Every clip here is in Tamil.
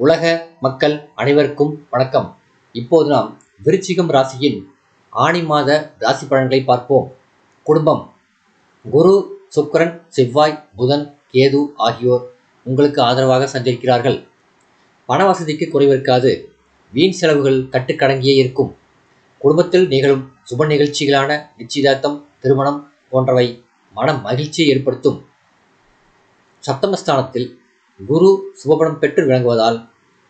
உலக மக்கள் அனைவருக்கும் வணக்கம். இப்போது நாம் விருச்சிகம் ராசியின் ஆணி மாத ராசி பலன்களை பார்ப்போம். குடும்பம். குரு, சுக்கிரன், செவ்வாய், புதன், கேது ஆகியோர் உங்களுக்கு ஆதரவாக சஞ்சரிக்கிறார்கள். பண வசதிக்கு குறைவிருக்காது. வீண் செலவுகள் கட்டுக்கடங்கியே இருக்கும். குடும்பத்தில் நிகழும் சுப நிகழ்ச்சிகளான நிச்சயதார்த்தம், திருமணம் போன்றவை மன மகிழ்ச்சியை ஏற்படுத்தும். சப்தமஸ்தானத்தில் குரு சுபபலம் பெற்று விளங்குவதால்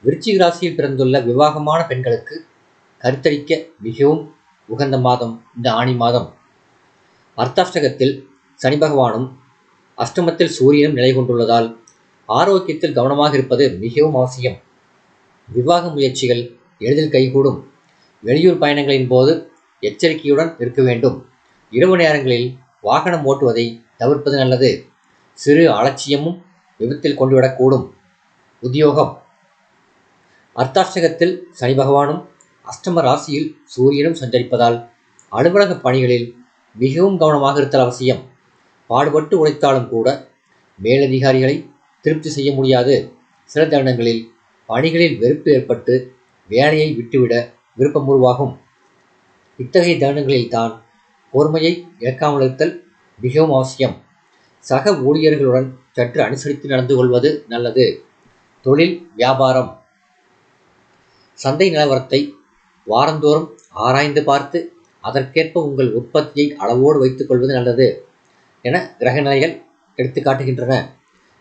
விருச்சிக ராசியில் பிறந்துள்ள விவாகமான பெண்களுக்கு கருத்தரிக்க மிகவும் உகந்த மாதம் இந்த ஆணி மாதம். அர்த்தாஷ்டகத்தில் சனி பகவானும் அஷ்டமத்தில் சூரியனும் நிலை கொண்டுள்ளதால் ஆரோக்கியத்தில் கவனமாக இருப்பது மிகவும் அவசியம். விவாக முயற்சிகள் எளிதில் கைகூடும். வெளியூர் பயணங்களின் போது எச்சரிக்கையுடன் இருக்க வேண்டும். இரவு நேரங்களில் வாகனம் ஓட்டுவதை தவிர்ப்பது நல்லது. சிறு அலட்சியமும் விபத்தில் கொண்டுவிடக்கூடும். உத்தியோகம். அர்த்தாஷ்டகத்தில் சனி பகவானும் அஷ்டம ராசியில் சூரியனும் சஞ்சரிப்பதால் அலுவலக பணிகளில் மிகவும் கவனமாக இருத்தல் அவசியம். பாடுபட்டு உழைத்தாலும் கூட மேலதிகாரிகளை திருப்தி செய்ய முடியாது. சில தருணங்களில் பணிகளில் வெறுப்பு ஏற்பட்டு வேலையை விட்டுவிட விருப்பம் உருவாகும். இத்தகைய தருணங்களில்தான் பொறுமையை இழக்காமல் இருத்தல் மிகவும் அவசியம். சக ஊழியர்களுடன் சற்று அனுசரித்து நடந்து கொள்வது நல்லது. தொழில், வியாபாரம். சந்தை நிலவரத்தை வாரந்தோறும் ஆராய்ந்து பார்த்து அதற்கேற்ப உங்கள் உற்பத்தியை அளவோடு வைத்துக் கொள்வது நல்லது என கிரக நிலைகள் எடுத்து காட்டுகின்றன.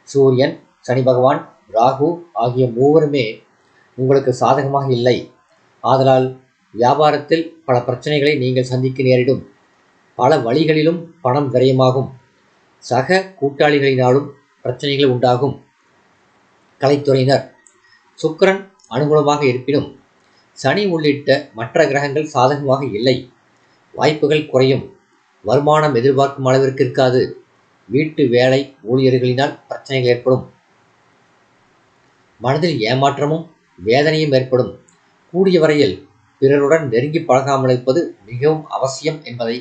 சூரியன், சனி பகவான், ராகு ஆகிய மூவருமே உங்களுக்கு சாதகமாக இல்லை. ஆதலால் வியாபாரத்தில் பல பிரச்சனைகளை நீங்கள் சந்திக்க நேரிடும். பல வழிகளிலும் பணம் விரயமாகும். சக கூட்டாளிகளினாலும் பிரச்சனைகள் உண்டாகும். கலைத்துறையினர். சுக்கிரன் அனுகூலமாக இருப்பினும் சனி உள்ளிட்ட மற்ற கிரகங்கள் சாதகமாக இல்லை. வாய்ப்புகள் குறையும். வருமானம் எதிர்பார்க்கும் அளவிற்கு இருக்காது. வீட்டு வேலை ஊழியர்களினால் பிரச்சனைகள் ஏற்படும். மனதில் ஏமாற்றமும் வேதனையும் ஏற்படும். கூடிய வரையில் பிறருடன் நெருங்கி பழகாமல் இருப்பது மிகவும் அவசியம் என்பதை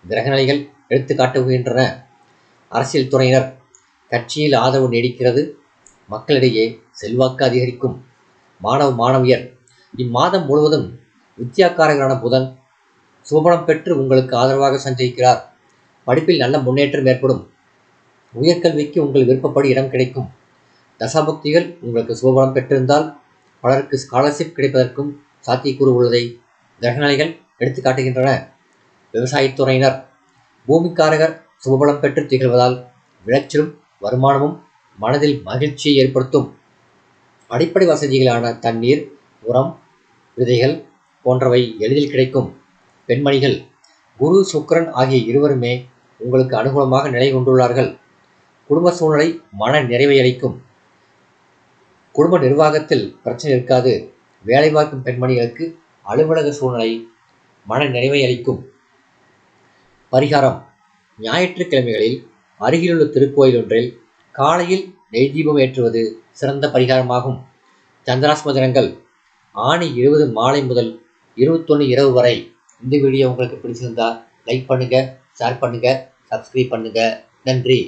கிரகநிலைகள் எடுத்து காட்டுகின்றன. அரசியல் துறையினர். கட்சியில் ஆதரவு நீடிக்கிறது. மக்களிடையே செல்வாக்கு அதிகரிக்கும். மாணவியர். இம்மாதம் முழுவதும் வித்யாக்காரகரான புதன் சுபபலம் பெற்று உங்களுக்கு ஆதரவாக சஞ்சரிக்கிறார். படிப்பில் நல்ல முன்னேற்றம் ஏற்படும். உயர்கல்விக்கு உங்கள் விருப்பப்படி இடம் கிடைக்கும். தசாபக்திகள் உங்களுக்கு சுபபலம் பெற்றிருந்தால் பலருக்கு ஸ்காலர்ஷிப் கிடைப்பதற்கும் சாத்தியக்கூறு உள்ளதை கிரகநிலைகள் எடுத்து காட்டுகின்றன. விவசாயத்துறையினர். பூமிக்காரகர் சுபபலம் பெற்று திகழ்வதால் விளைச்சலும் வருமானமும் மனதில் மகிழ்ச்சியை ஏற்படுத்தும். அடிப்படை வசதிகளான தண்ணீர், உரம், விதைகள் போன்றவை எளிதில் கிடைக்கும். பெண்மணிகள். குரு, சுக்கிரன் ஆகிய இருவருமே உங்களுக்கு அனுகூலமாக நிலை கொண்டுள்ளார்கள். குடும்ப சூழ்நிலை மன நிறைவை அளிக்கும். குடும்ப நிர்வாகத்தில் பிரச்சனை இருக்காது. வேலை பார்க்கும் பெண்மணிகளுக்கு அலுவலக சூழ்நிலை மன நிறைவை அளிக்கும். பரிகாரம். ஞாயிற்றுக்கிழமைகளில் அருகிலுள்ள திருக்கோயில் ஒன்றில் காலையில் நெய் தீபம் ஏற்றுவது சிறந்த பரிகாரமாகும். சந்திராஷ்டம தினங்கள் ஆணி 20 மாலை முதல் 21 இரவு வரை. இந்த வீடியோ உங்களுக்கு பிடிச்சிருந்தா லைக் பண்ணுங்க, ஷேர் பண்ணுங்க, சப்ஸ்கிரைப் பண்ணுங்க. நன்றி.